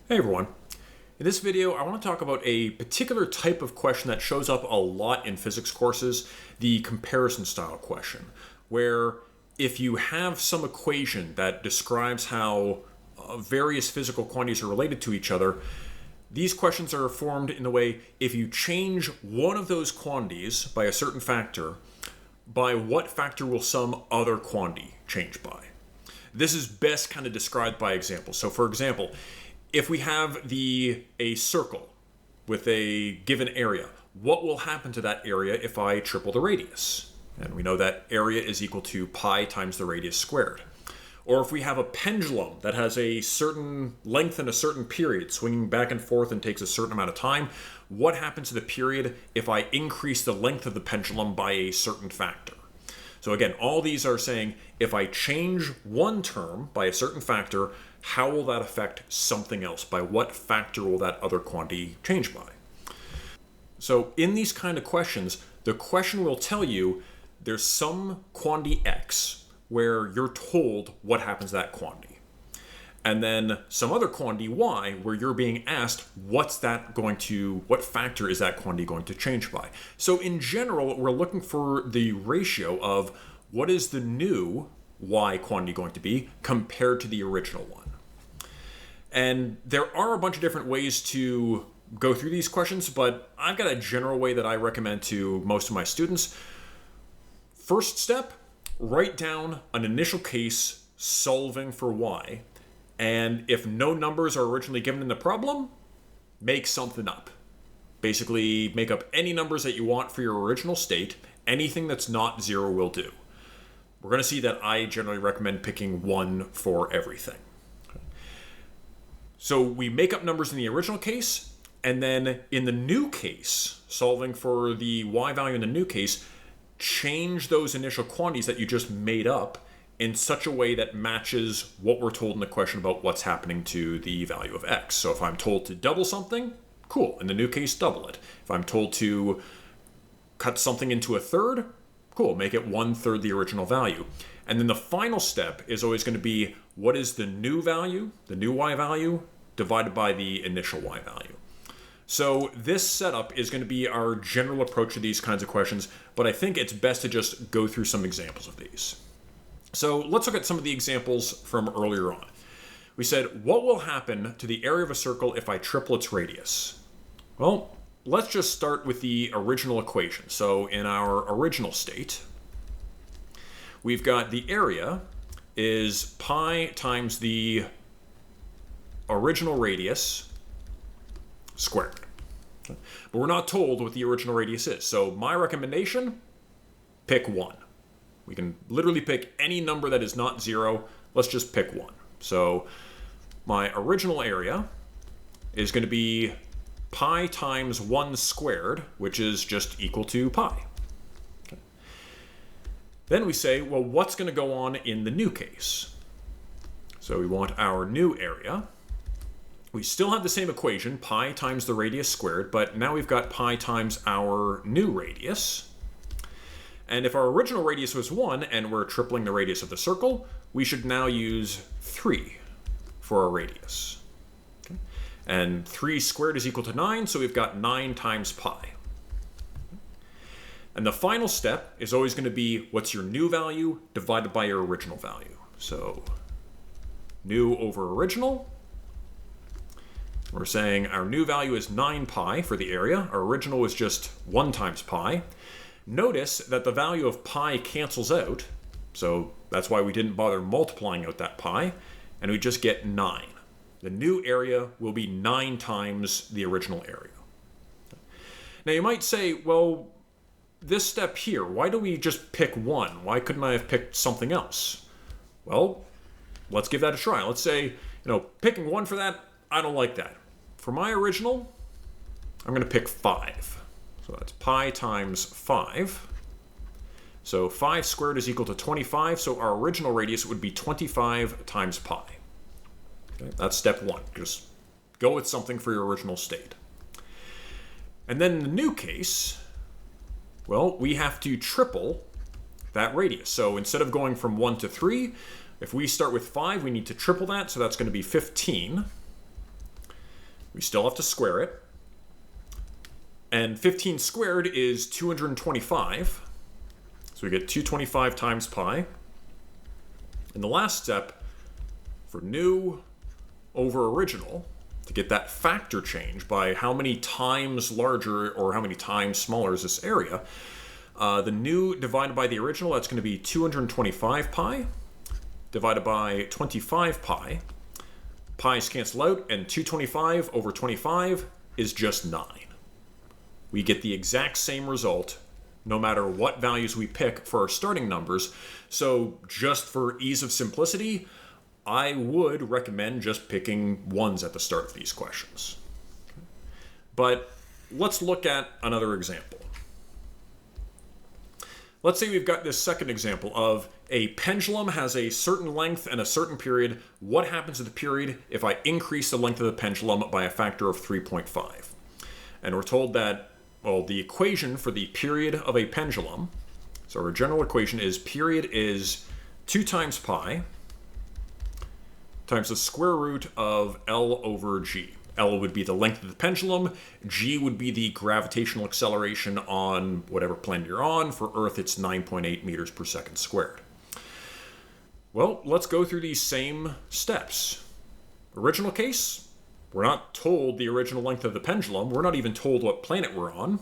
Hey everyone. In this video, I want to talk about a particular type of question that shows up a lot in physics courses, the comparison style question, where if you have some equation that describes how various physical quantities are related to each other, these questions are formed in the way if you change one of those quantities by a certain factor, by what factor will some other quantity change by? This is best kind of described by examples. So for example, if we have a circle with a given area, what will happen to that area if I triple the radius? And we know that area is equal to pi times the radius squared. Or if we have a pendulum that has a certain length and a certain period, swinging back and forth and takes a certain amount of time, what happens to the period if I increase the length of the pendulum by a certain factor? So again, all these are saying if I change one term by a certain factor, how will that affect something else? By what factor will that other quantity change by? So in these kind of questions, the question will tell you there's some quantity x where you're told what happens to that quantity. And then some other quantity y where you're being asked what factor is that quantity going to change by. So in general, we're looking for the ratio of what is the new y quantity going to be compared to the original one. And there are a bunch of different ways to go through these questions, but I've got a general way that I recommend to most of my students. First step, write down an initial case solving for y. And if no numbers are originally given in the problem, make something up. Basically, make up any numbers that you want for your original state. Anything that's not 0 will do. We're going to see that I generally recommend picking 1 for everything. So we make up numbers in the original case, and then in the new case, solving for the y value in the new case, change those initial quantities that you just made up in such a way that matches what we're told in the question about what's happening to the value of x. So if I'm told to double something, cool. In the new case, double it. If I'm told to cut something into a third, cool. Make it 1/3 the original value. And then the final step is always going to be what is the new value, the new y value, divided by the initial y value. So this setup is going to be our general approach to these kinds of questions, but I think it's best to just go through some examples of these. So let's look at some of the examples from earlier on. We said, what will happen to the area of a circle if I triple its radius? Well, let's just start with the original equation. So in our original state, we've got the area is pi times the original radius squared. But we're not told what the original radius is. So my recommendation, pick 1. We can literally pick any number that is not 0. Let's just pick 1. So my original area is going to be pi times 1 squared, which is just equal to pi. Okay. Then we say, well, what's going to go on in the new case? So we want our new area. We still have the same equation, pi times the radius squared, but now we've got pi times our new radius. And if our original radius was 1 and we're tripling the radius of the circle, we should now use 3 for our radius. Okay. And 3 squared is equal to 9, so we've got 9 times pi. And the final step is always going to be what's your new value divided by your original value. So new over original. We're saying our new value is 9 pi for the area. Our original was just 1 times pi. Notice that the value of pi cancels out, so that's why we didn't bother multiplying out that pi, and we just get 9. The new area will be 9 times the original area. Now you might say, well, this step here, why do we just pick 1? Why couldn't I have picked something else? Well, let's give that a try. Let's say, picking 1 for that, I don't like that. For my original, I'm going to pick 5. So that's pi times 5. So 5 squared is equal to 25, so our original radius would be 25 times pi. Okay, that's step 1. Just go with something for your original state. And then in the new case, well, we have to triple that radius. So instead of going from 1 to 3, if we start with 5, we need to triple that, so that's going to be 15. We still have to square it. And 15 squared is 225. So we get 225 times pi. And the last step, for new over original, to get that factor change by how many times larger or how many times smaller is this area, the new divided by the original, that's going to be 225 pi divided by 25 pi. Pi's cancel out, and 225 over 25 is just 9. We get the exact same result no matter what values we pick for our starting numbers. So just for ease of simplicity, I would recommend just picking 1s at the start of these questions. But let's look at another example. Let's say we've got this second example of a pendulum has a certain length and a certain period. What happens to the period if I increase the length of the pendulum by a factor of 3.5? And we're told that, well, the equation for the period of a pendulum, so our general equation is period is 2 times pi times the square root of L over G. L would be the length of the pendulum. G would be the gravitational acceleration on whatever planet you're on. For Earth, it's 9.8 meters per second squared. Well, let's go through these same steps. Original case, we're not told the original length of the pendulum. We're not even told what planet we're on.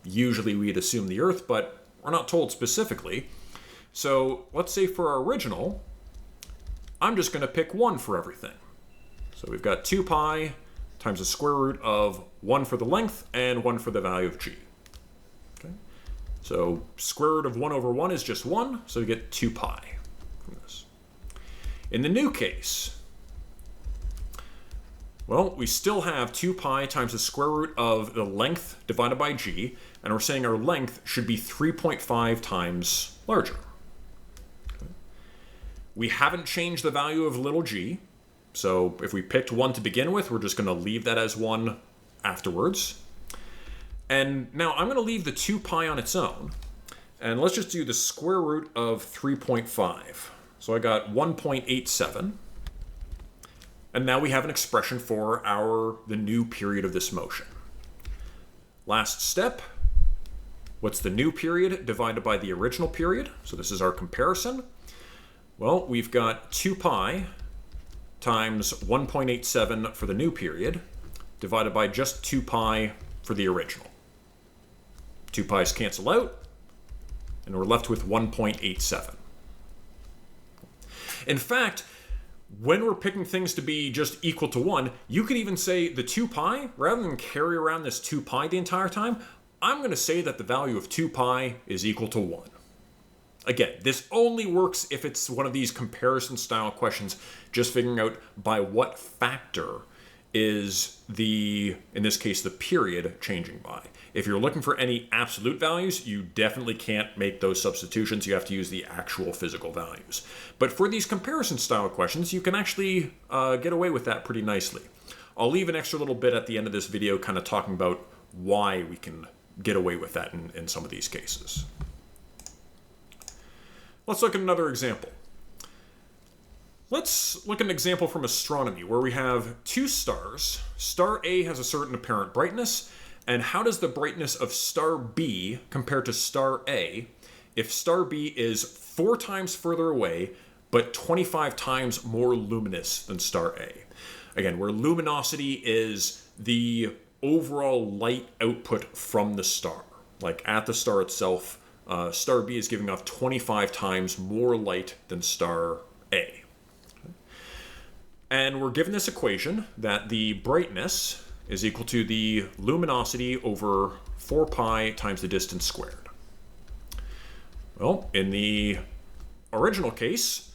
Usually we'd assume the Earth, but we're not told specifically. So let's say for our original, I'm just going to pick 1 for everything. So we've got 2 pi times the square root of 1 for the length and 1 for the value of G. Okay. So square root of 1 over 1 is just 1, so we get 2 pi from this. In the new case, well, we still have 2 pi times the square root of the length divided by G, and we're saying our length should be 3.5 times larger. Okay. We haven't changed the value of little g, so if we picked 1 to begin with, we're just going to leave that as 1 afterwards. And now I'm going to leave the 2 pi on its own, and let's just do the square root of 3.5. So I got 1.87. And now we have an expression for the new period of this motion. Last step, what's the new period divided by the original period? So this is our comparison. Well, we've got 2 pi times 1.87 for the new period divided by just 2 pi for the original. 2 pi's cancel out, and we're left with 1.87. In fact, when we're picking things to be just equal to 1, you could even say the 2 pi, rather than carry around this 2 pi the entire time, I'm going to say that the value of 2 pi is equal to 1. Again, this only works if it's one of these comparison style questions, just figuring out by what factor is in this case, the period changing by. If you're looking for any absolute values, you definitely can't make those substitutions. You have to use the actual physical values. But for these comparison style questions, you can actually get away with that pretty nicely. I'll leave an extra little bit at the end of this video kind of talking about why we can get away with that in some of these cases. Let's look at another example. Let's look at an example from astronomy where we have 2 stars. Star A has a certain apparent brightness, and how does the brightness of star B compare to star A if star B is 4 times further away but 25 times more luminous than star A? Again, where luminosity is the overall light output from the star. Like at the star itself, star B is giving off 25 times more light than star A. And we're given this equation that the brightness is equal to the luminosity over 4 pi times the distance squared. Well, in the original case,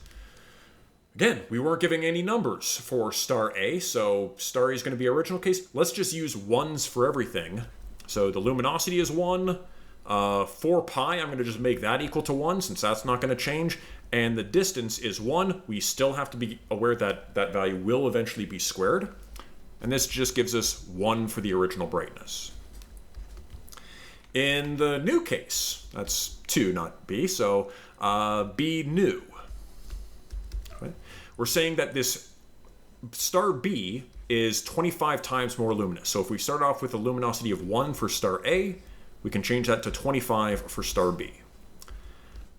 again, we weren't giving any numbers for star A, so star A is going to be original case. Let's just use 1s for everything. So the luminosity is 1. 4 pi, I'm going to just make that equal to 1 since that's not going to change. And the distance is 1. We still have to be aware that that value will eventually be squared. And this just gives us 1 for the original brightness. In the new case, that's 2, not B, so B new. Right? We're saying that this star B is 25 times more luminous. So if we start off with a luminosity of 1 for star A, we can change that to 25 for star B.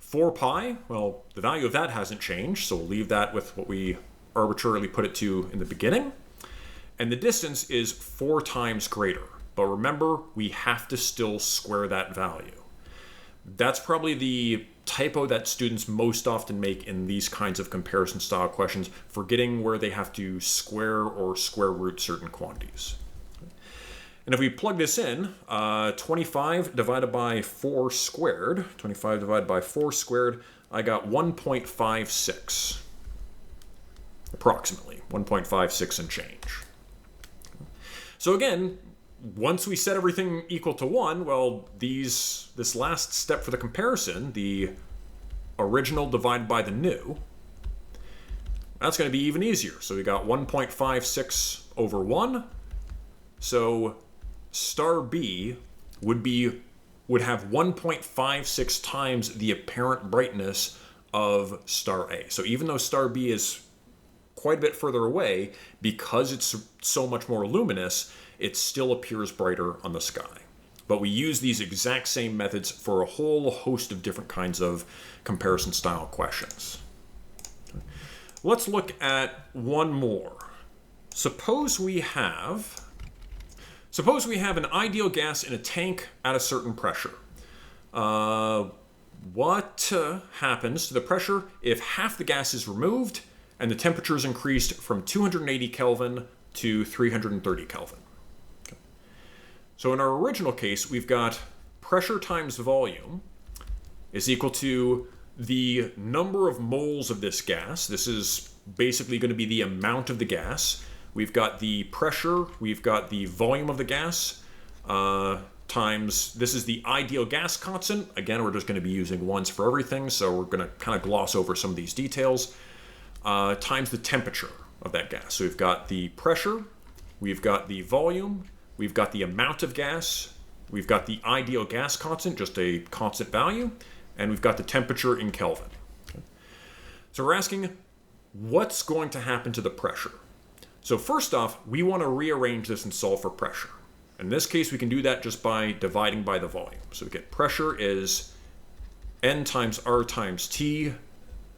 4 pi, well, the value of that hasn't changed, so we'll leave that with what we arbitrarily put it to in the beginning. And the distance is 4 times greater. But remember, we have to still square that value. That's probably the typo that students most often make in these kinds of comparison style questions, forgetting where they have to square or square root certain quantities. And if we plug this in, 25 divided by 4 squared, I got 1.56, approximately, 1.56 and change. So again, once we set everything equal to 1, well, this last step for the comparison, the original divided by the new, that's going to be even easier. So we got 1.56 over 1. So star B would have 1.56 times the apparent brightness of star A. So even though star B is quite a bit further away, because it's so much more luminous, it still appears brighter on the sky. But we use these exact same methods for a whole host of different kinds of comparison style questions. Let's look at one more. Suppose we have an ideal gas in a tank at a certain pressure. What happens to the pressure if half the gas is removed and the temperature is increased from 280 Kelvin to 330 Kelvin? So in our original case, we've got pressure times volume is equal to the number of moles of this gas. This is basically going to be the amount of the gas. We've got the pressure, we've got the volume of the gas, times, this is the ideal gas constant. Again, we're just going to be using ones for everything, so we're going to kind of gloss over some of these details, times the temperature of that gas. So we've got the pressure, we've got the volume, we've got the amount of gas, we've got the ideal gas constant, just a constant value, and we've got the temperature in Kelvin. Okay. So we're asking, what's going to happen to the pressure? So first off, we want to rearrange this and solve for pressure. In this case, we can do that just by dividing by the volume. So we get pressure is N times R times T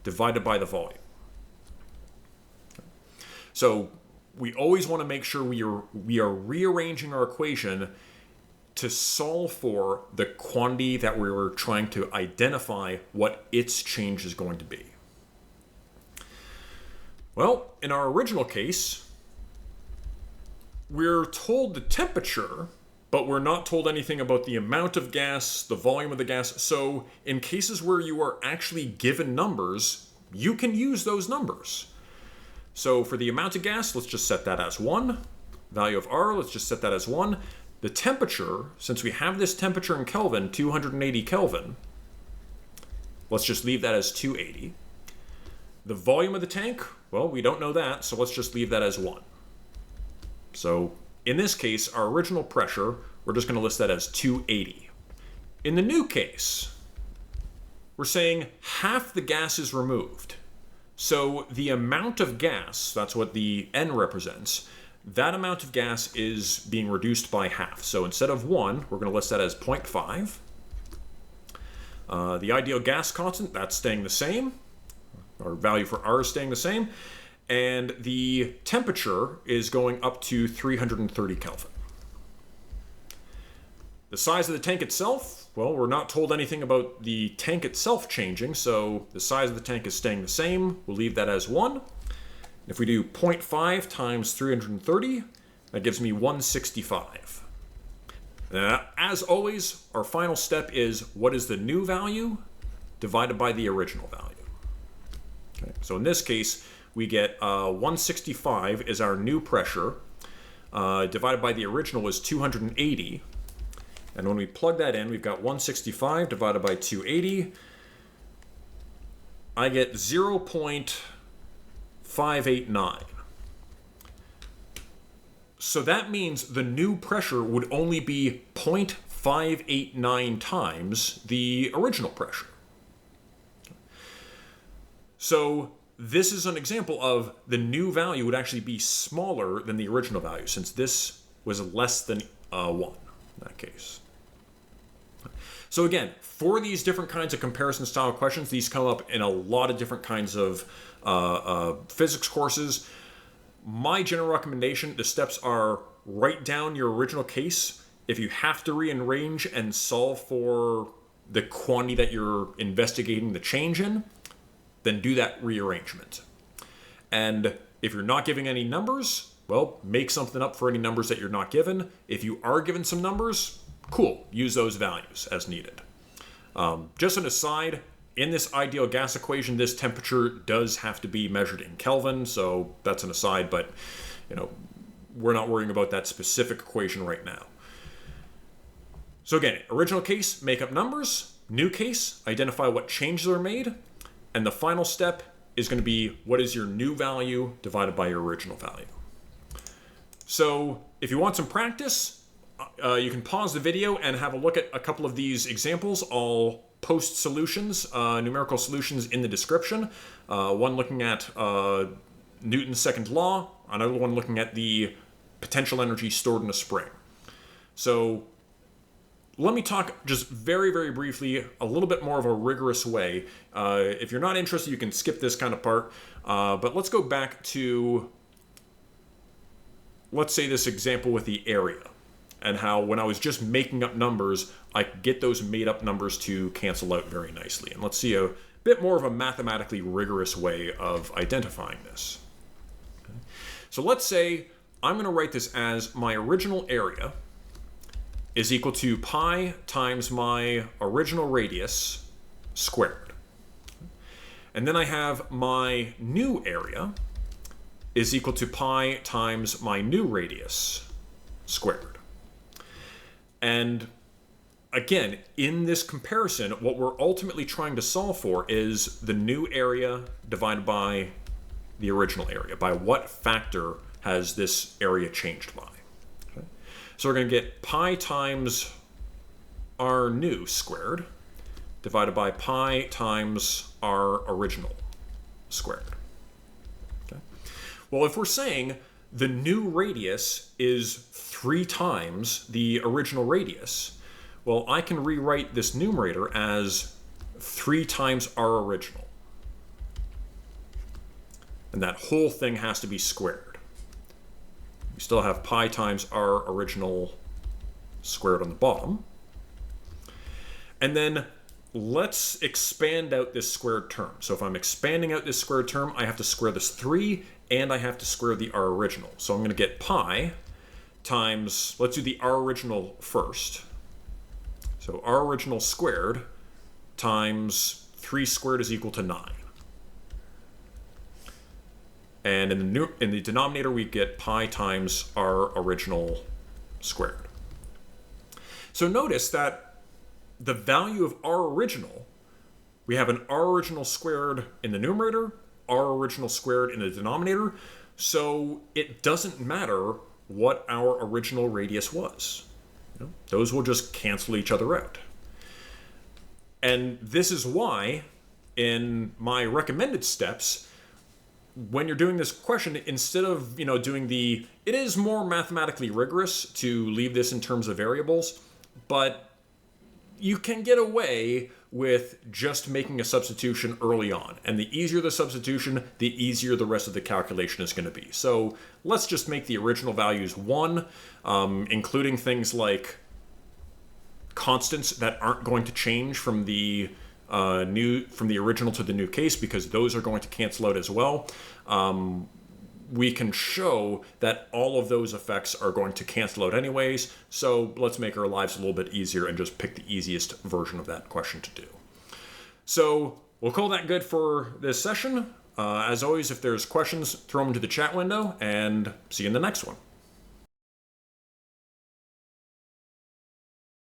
divided by the volume. Okay. So we always want to make sure we are rearranging our equation to solve for the quantity that we were trying to identify what its change is going to be. Well, in our original case, we're told the temperature, but we're not told anything about the amount of gas, the volume of the gas. So in cases where you are actually given numbers, you can use those numbers. So for the amount of gas, let's just set that as 1. Value of R, let's just set that as 1. The temperature, since we have this temperature in Kelvin, 280 Kelvin, let's just leave that as 280. The volume of the tank, well, we don't know that, so let's just leave that as 1. So in this case, our original pressure, we're just going to list that as 280. In the new case, we're saying half the gas is removed. So the amount of gas, that's what the N represents, that amount of gas is being reduced by half. So instead of 1, we're going to list that as 0.5. The ideal gas constant, that's staying the same. Our value for R is staying the same. And the temperature is going up to 330 Kelvin. The size of the tank itself, well, we're not told anything about the tank itself changing, so the size of the tank is staying the same. We'll leave that as 1. If we do 0.5 times 330, that gives me 165. As always, our final step is what is the new value divided by the original value. Okay, so in this case, we get 165 is our new pressure, divided by the original was 280. And when we plug that in, we've got 165 divided by 280. I get 0.589. So that means the new pressure would only be 0.589 times the original pressure. So this is an example of the new value would actually be smaller than the original value, since this was less than 1 in that case. So again, for these different kinds of comparison style questions, these come up in a lot of different kinds of physics courses. My general recommendation, the steps are: write down your original case. If you have to rearrange and solve for the quantity that you're investigating the change in, then do that rearrangement. And if you're not giving any numbers, well, make something up for any numbers that you're not given. If you are given some numbers, cool, use those values as needed. Just an aside, in this ideal gas equation, this temperature does have to be measured in Kelvin, so that's an aside, but we're not worrying about that specific equation right now. So again, original case, make up numbers. New case, identify what changes are made. And the final step is going to be, what is your new value divided by your original value? So if you want some practice, you can pause the video and have a look at a couple of these examples. I'll post solutions, numerical solutions in the description. One looking at Newton's second law, another one looking at the potential energy stored in a spring. So let me talk just very, very briefly, a little bit more of a rigorous way. If you're not interested, you can skip this kind of part. But let's go back to, let's say, this example with the area, and how when I was just making up numbers, I could get those made up numbers to cancel out very nicely. And let's see a bit more of a mathematically rigorous way of identifying this. Okay. So let's say I'm going to write this as my original area is equal to pi times my original radius squared. And then I have my new area is equal to pi times my new radius squared. And again, in this comparison, what we're ultimately trying to solve for is the new area divided by the original area. By what factor has this area changed by? So we're going to get pi times r new squared divided by pi times r original squared. Okay. Well, if we're saying the new radius is 3 times the original radius, well, I can rewrite this numerator as 3 times r original. And that whole thing has to be squared. We still have pi times r original squared on the bottom. And then let's expand out this squared term. So if I'm expanding out this squared term, I have to square this 3, and I have to square the r original. So I'm going to get pi times, let's do the r original first. So r original squared times 3 squared is equal to 9. And in the denominator, we get pi times r original squared. So notice that the value of r original, we have an r original squared in the numerator, r original squared in the denominator, so it doesn't matter what our original radius was. Those will just cancel each other out. And this is why, in my recommended steps, when you're doing this question, instead of doing it is more mathematically rigorous to leave this in terms of variables, but you can get away with just making a substitution early on. And the easier the substitution, the easier the rest of the calculation is going to be. So let's just make the original values 1, including things like constants that aren't going to change from the original to the new case, because those are going to cancel out as well. We can show that all of those effects are going to cancel out anyways, so let's make our lives a little bit easier and just pick the easiest version of that question to do. So we'll call that good for this session. As always, if there's questions, throw them into the chat window, and see you in the next one.